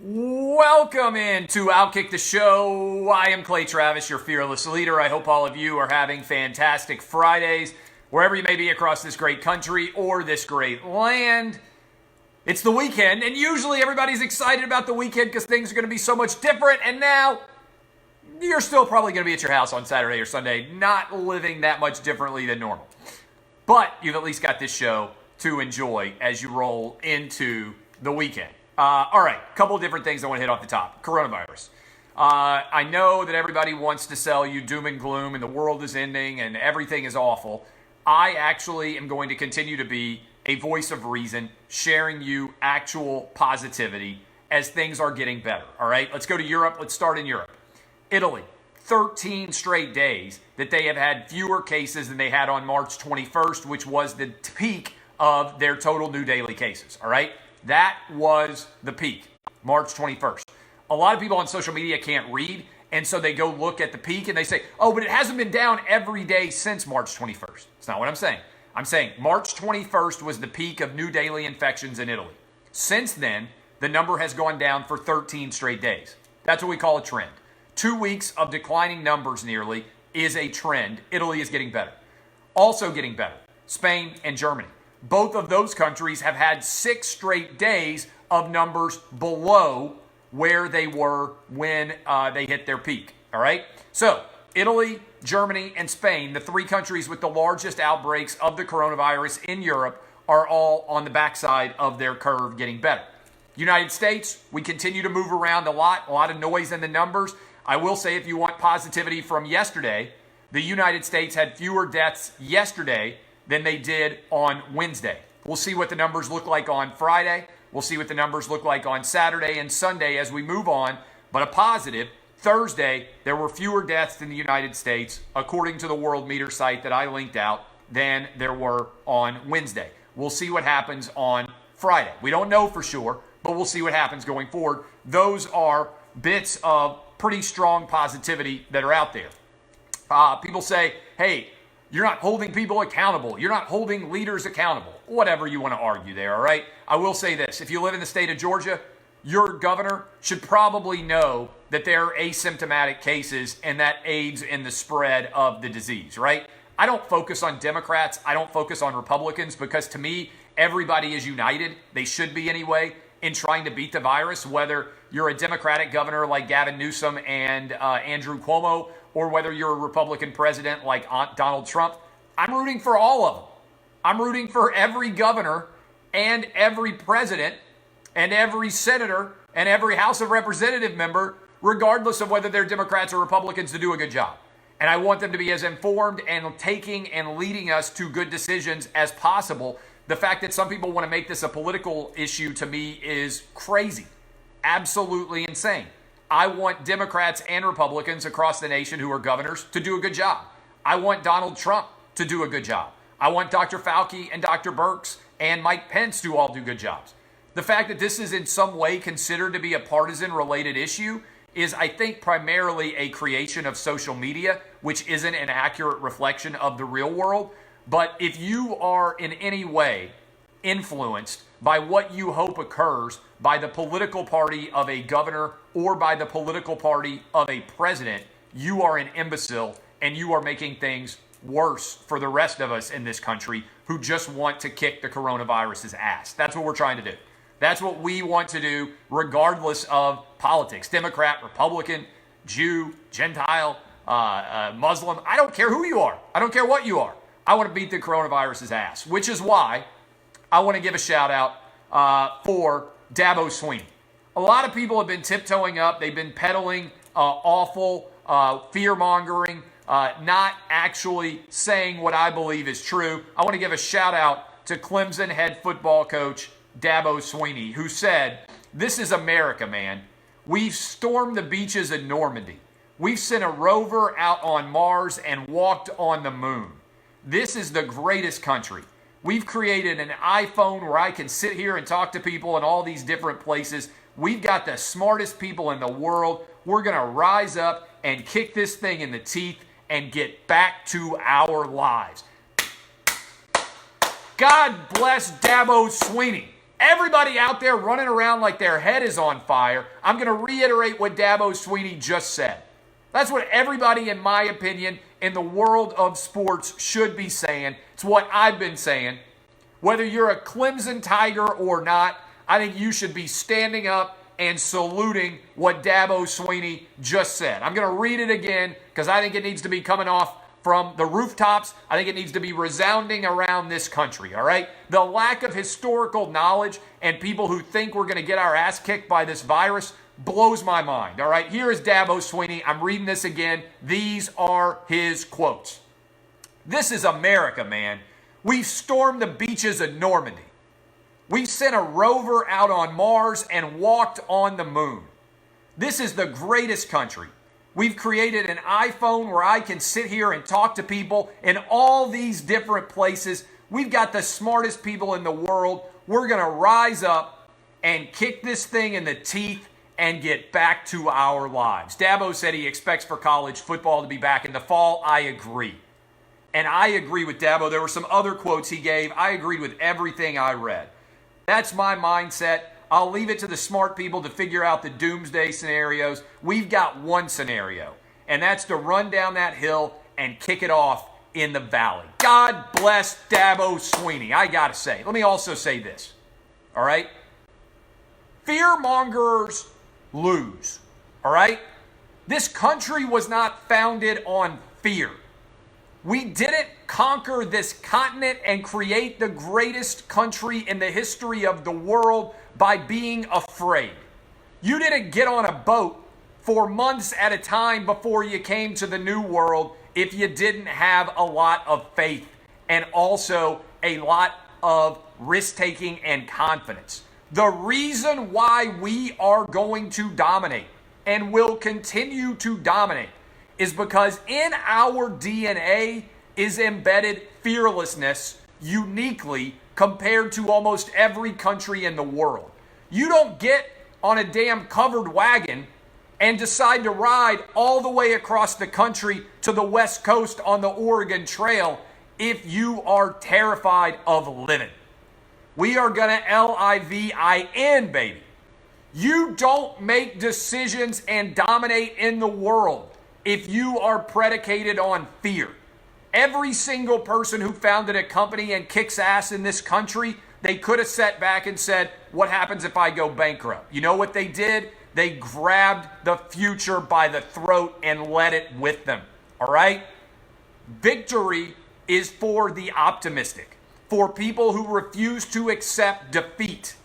Welcome into Outkick the Show. I am Clay Travis, your fearless leader. I hope all of you are having fantastic Fridays, wherever you may be across this great country or this great land. It's the weekend, and usually everybody's excited about the weekend because things are going to be so much different, and now you're still probably going to be at your house on Saturday or Sunday, not living that much differently than normal. But you've at least got this show to enjoy as you roll into the weekend. All right, a couple of different things I want to hit off the top. Coronavirus. I know that everybody wants to sell you doom and gloom and the world is ending and everything is awful. I actually am going to continue to be a voice of reason, sharing you actual positivity as things are getting better. All right, let's go to Europe. Let's start in Europe. Italy, 13 straight days that they have had fewer cases than they had on March 21st, which was the peak of their total new daily cases. All right. That was the peak, March 21st. A lot of people on social media can't read, and so they go look at the peak and they say, oh, but it hasn't been down every day since March 21st. That's not what I'm saying. I'm saying March 21st was the peak of new daily infections in Italy. Since then, the number has gone down for 13 straight days. That's what we call a trend. 2 weeks of declining numbers nearly is a trend. Italy is getting better. Also getting better, Spain and Germany. Both of those countries have had 6 straight days of numbers below where they were when they hit their peak. All right? So, Italy, Germany, and Spain, the 3 countries with the largest outbreaks of the coronavirus in Europe, are all on the backside of their curve getting better. United States, we continue to move around a lot of noise in the numbers. I will say, if you want positivity from yesterday, the United States had fewer deaths yesterday than they did on Wednesday. We'll see what the numbers look like on Friday. We'll see what the numbers look like on Saturday and Sunday as we move on. But a positive, Thursday, there were fewer deaths in the United States, according to the World Meter site that I linked out, than there were on Wednesday. We'll see what happens on Friday. We don't know for sure, but we'll see what happens going forward. Those are bits of pretty strong positivity that are out there. People say, hey, you're not holding people accountable. You're not holding leaders accountable. Whatever you want to argue there, all right? I will say this. If you live in the state of Georgia, your governor should probably know that there are asymptomatic cases and that aids in the spread of the disease, right? I don't focus on Democrats. I don't focus on Republicans because to me, everybody is united. They should be anyway in trying to beat the virus, whether you're a Democratic governor like Gavin Newsom and Andrew Cuomo, or whether you're a Republican president like Donald Trump. I'm rooting for all of them. I'm rooting for every governor and every president and every senator and every House of Representative member, regardless of whether they're Democrats or Republicans, to do a good job. And I want them to be as informed and taking and leading us to good decisions as possible. The fact that some people want to make this a political issue to me is crazy. Absolutely insane. I want Democrats and Republicans across the nation who are governors to do a good job. I want Donald Trump to do a good job. I want Dr. Fauci and Dr. Birx and Mike Pence to all do good jobs. The fact that this is in some way considered to be a partisan-related issue is, I think, primarily a creation of social media, which isn't an accurate reflection of the real world. But if you are in any way influenced by what you hope occurs by the political party of a governor or by the political party of a president, you are an imbecile and you are making things worse for the rest of us in this country who just want to kick the coronavirus's ass. That's what we're trying to do. That's what we want to do regardless of politics. Democrat, Republican, Jew, Gentile, Muslim. I don't care who you are. I don't care what you are. I want to beat the coronavirus's ass, which is why I want to give a shout out for Dabo Sweeney. A lot of people have been tiptoeing up. They've been peddling awful fear-mongering, not actually saying what I believe is true. I want to give a shout out to Clemson head football coach Dabo Swinney, who said, "This is America, man. We've stormed the beaches in Normandy. We've sent a rover out on Mars and walked on the moon. This is the greatest country. We've created an iPhone where I can sit here and talk to people in all these different places. We've got the smartest people in the world. We're going to rise up and kick this thing in the teeth and get back to our lives." God bless Dabo Sweeney. Everybody out there running around like their head is on fire. I'm going to reiterate what Dabo Sweeney just said. That's what everybody, in my opinion, in the world of sports should be saying. It's what I've been saying. Whether you're a Clemson Tiger or not, I think you should be standing up and saluting what Dabo Sweeney just said. I'm going to read it again because I think it needs to be coming off from the rooftops. I think it needs to be resounding around this country, all right? The lack of historical knowledge and people who think we're going to get our ass kicked by this virus blows my mind, all right? Here is Dabo Sweeney. I'm reading this again. These are his quotes. This is America, man. We've stormed the beaches of Normandy. We've sent a rover out on Mars and walked on the moon. This is the greatest country. We've created an iPhone where I can sit here and talk to people in all these different places. We've got the smartest people in the world. We're going to rise up and kick this thing in the teeth and get back to our lives. Dabo said he expects for college football to be back in the fall. I agree. And I agree with Dabo. There were some other quotes he gave. I agreed with everything I read. That's my mindset. I'll leave it to the smart people to figure out the doomsday scenarios. We've got one scenario, and that's to run down that hill and kick it off in the valley. God bless Dabo Sweeney. I got to say. Let me also say this, all right? Fear-mongers lose, all right? This country was not founded on fear. We didn't conquer this continent and create the greatest country in the history of the world by being afraid. You didn't get on a boat for months at a time before you came to the New World if you didn't have a lot of faith and also a lot of risk-taking and confidence. The reason why we are going to dominate and will continue to dominate is because in our DNA is embedded fearlessness uniquely compared to almost every country in the world. You don't get on a damn covered wagon and decide to ride all the way across the country to the West Coast on the Oregon Trail if you are terrified of living. We are going to LIVIN, baby. You don't make decisions and dominate in the world if you are predicated on fear. Every single person who founded a company and kicks ass in this country, they could have sat back and said, what happens if I go bankrupt? You know what they did? They grabbed the future by the throat and led it with them. All right? Victory is for the optimistic, for people who refuse to accept defeat.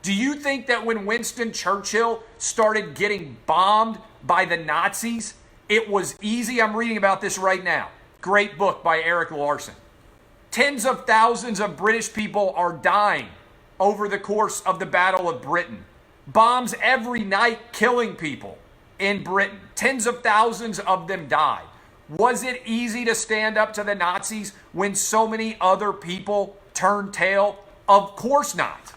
Do you think that when Winston Churchill started getting bombed by the Nazis, it was easy? I'm reading about this right now. Great book by Eric Larson. Tens of thousands of British people are dying over the course of the Battle of Britain. Bombs every night killing people in Britain. Tens of thousands of them died. Was it easy to stand up to the Nazis when so many other people turned tail? Of course not.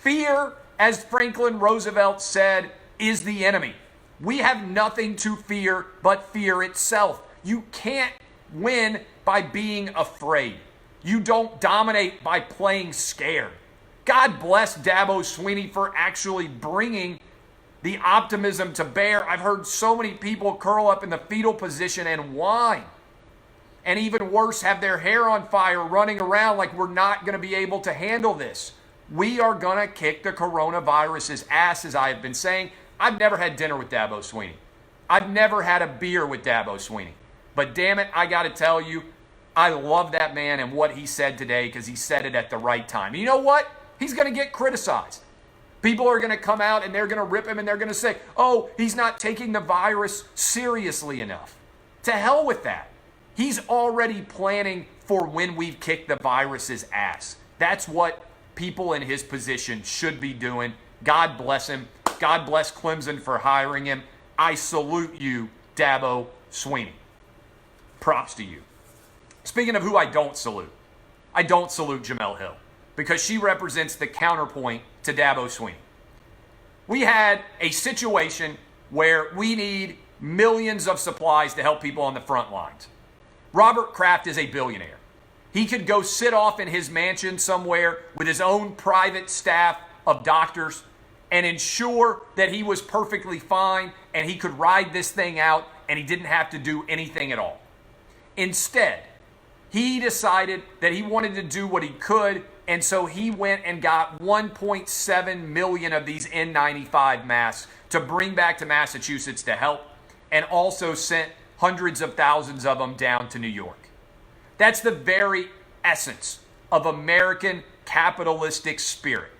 Fear, as Franklin Roosevelt said, is the enemy. We have nothing to fear but fear itself. You can't win by being afraid. You don't dominate by playing scared. God bless Dabo Sweeney for actually bringing the optimism to bear. I've heard so many people curl up in the fetal position and whine. And even worse, have their hair on fire running around like we're not going to be able to handle this. We are going to kick the coronavirus's ass, as I have been saying. I've never had dinner with Dabo Sweeney. I've never had a beer with Dabo Sweeney. But damn it, I got to tell you, I love that man and what he said today because he said it at the right time. You know what? He's going to get criticized. People are going to come out and they're going to rip him and they're going to say, oh, he's not taking the virus seriously enough. To hell with that. He's already planning for when we've kicked the virus's ass. That's what people in his position should be doing. God bless him. God bless Clemson for hiring him. I salute you, Dabo Sweeney. Props to you. Speaking of who I don't salute Jemele Hill because she represents the counterpoint to Dabo Sweeney. We had a situation where we need millions of supplies to help people on the front lines. Robert Kraft is a billionaire. He could go sit off in his mansion somewhere with his own private staff of doctors and ensure that he was perfectly fine and he could ride this thing out and he didn't have to do anything at all. Instead, he decided that he wanted to do what he could, and so he went and got 1.7 million of these N95 masks to bring back to Massachusetts to help, and also sent hundreds of thousands of them down to New York. That's the very essence of American capitalistic spirit.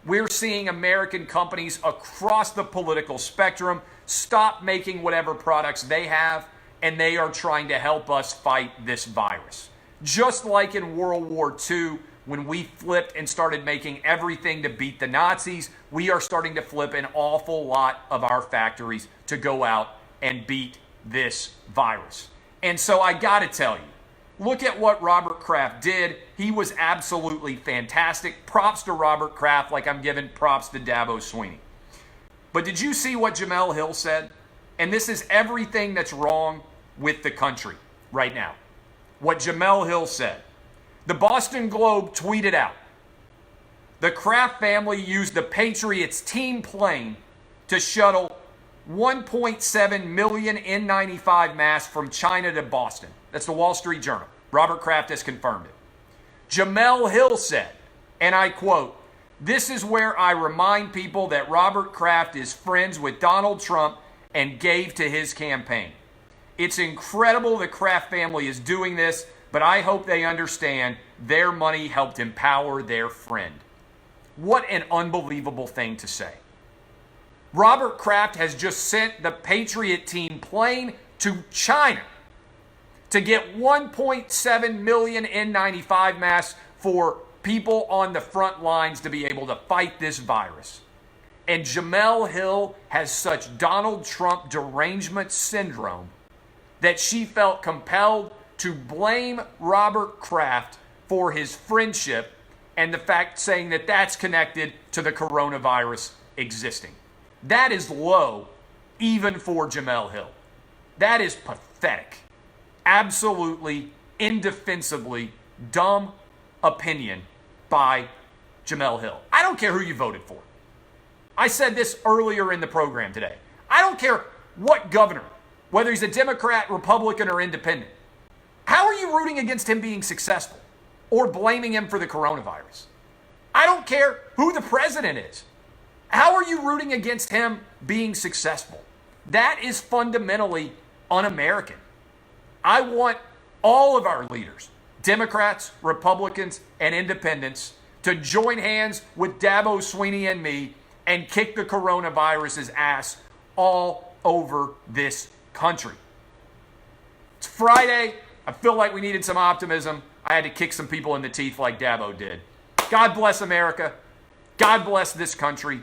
We're seeing American companies across the political spectrum stop making whatever products they have, and they are trying to help us fight this virus. Just like in World War II, when we flipped and started making everything to beat the Nazis, we are starting to flip an awful lot of our factories to go out and beat this virus. And so I got to tell you, look at what Robert Kraft did. He was absolutely fantastic. Props to Robert Kraft, like I'm giving props to Dabo Swinney. But did you see what Jemele Hill said? And this is everything that's wrong with the country right now. What Jemele Hill said. The Boston Globe tweeted out, the Kraft family used the Patriots team plane to shuttle 1.7 million N95 masks from China to Boston. That's the Wall Street Journal. Robert Kraft has confirmed it. Jemele Hill said, and I quote, "This is where I remind people that Robert Kraft is friends with Donald Trump and gave to his campaign. It's incredible the Kraft family is doing this, but I hope they understand their money helped empower their friend." What an unbelievable thing to say. Robert Kraft has just sent the Patriot team plane to China to get 1.7 million N95 masks for people on the front lines to be able to fight this virus. And Jemele Hill has such Donald Trump derangement syndrome that she felt compelled to blame Robert Kraft for his friendship and the fact saying that that's connected to the coronavirus existing. That is low, even for Jemele Hill. That is pathetic. Absolutely, indefensibly dumb opinion by Jemele Hill. I don't care who you voted for. I said this earlier in the program today. I don't care what governor, whether he's a Democrat, Republican, or independent. How are you rooting against him being successful or blaming him for the coronavirus? I don't care who the president is. How are you rooting against him being successful? That is fundamentally un-American. I want all of our leaders, Democrats, Republicans, and independents, to join hands with Dabo Sweeney and me and kick the coronavirus's ass all over this country. It's Friday. I feel like we needed some optimism. I had to kick some people in the teeth like Dabo did. God bless America. God bless this country.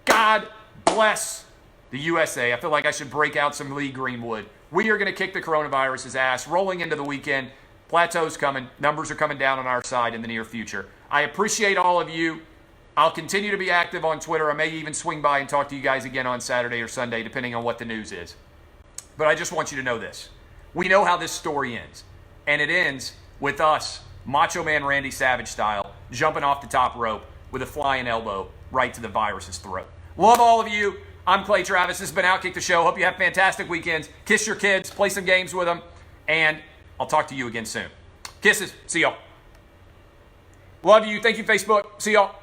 God bless the USA. I feel like I should break out some Lee Greenwood. We are going to kick the coronavirus's ass rolling into the weekend. Plateau's coming. Numbers are coming down on our side in the near future. I appreciate all of you. I'll continue to be active on Twitter. I may even swing by and talk to you guys again on Saturday or Sunday, depending on what the news is. But I just want you to know this. We know how this story ends. And it ends with us, Macho Man Randy Savage style, jumping off the top rope with a flying elbow right to the virus's throat. Love all of you. I'm Clay Travis. This has been Outkick the Show. Hope you have fantastic weekends. Kiss your kids. Play some games with them. And I'll talk to you again soon. Kisses. See y'all. Love you. Thank you, Facebook. See y'all.